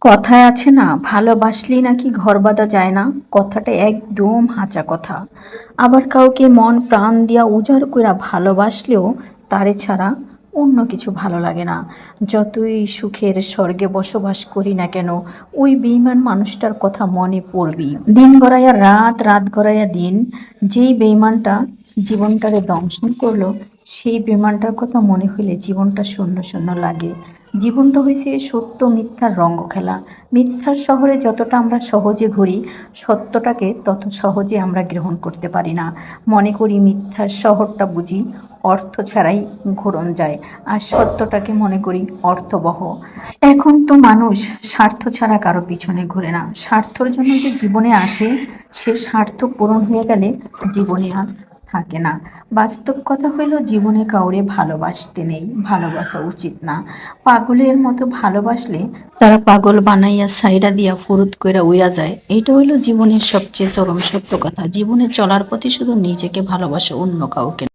কথায় আছে না, ভালোবাসলেই নাকি ঘর বাঁধা যায় না। কথাটা একদম হাঁচা কথা। আবার কাউকে মন প্রাণ দিয়া উজাড় কইরা ভালোবাসলেও তারে ছাড়া অন্য কিছু ভালো লাগে না। যতই সুখের স্বর্গে বসবাস করি না কেন, ওই বেইমান মানুষটার কথা মনে পড়বি। দিন গড়াইয়া রাত, রাত গড়াইয়া দিন, যেই বেইমানটা জীবনটারে দংশন করলো, সেই বেইমানটার কথা মনে হইলে জীবনটা শূন্য শূন্য লাগে। জীবনটা হয়েছে সত্য মিথ্যার রঙ্গ খেলা। মিথ্যার শহরে যতটা আমরা সহজে ঘুরি, সত্যটাকে তত সহজে আমরা গ্রহণ করতে পারি না। মনে করি মিথ্যার শহরটা বুঝি অর্থ ছাড়াই ঘুরন যায়, আর সত্যটাকে মনে করি অর্থবহ। এখন তো মানুষ স্বার্থ ছাড়া কারো পিছনে ঘুরে না। স্বার্থর জন্য যে জীবনে আসে, সে স্বার্থ পূরণ হয়ে গেলে জীবনে আর থাকে না। বাস্তব কথা হইল, জীবনে কাউরে ভালোবাসতে নেই, ভালোবাসা উচিত না। পাগলের মতো ভালোবাসলে তারা পাগল বানাইয়া সাইডা দিয়া ফুরুত কইরা উইরা যায়। এইটা হইল জীবনের সবচেয়ে চরম সত্য কথা। জীবনে চলার পথে শুধু নিজেকে ভালোবাসা, অন্য কাউকে না।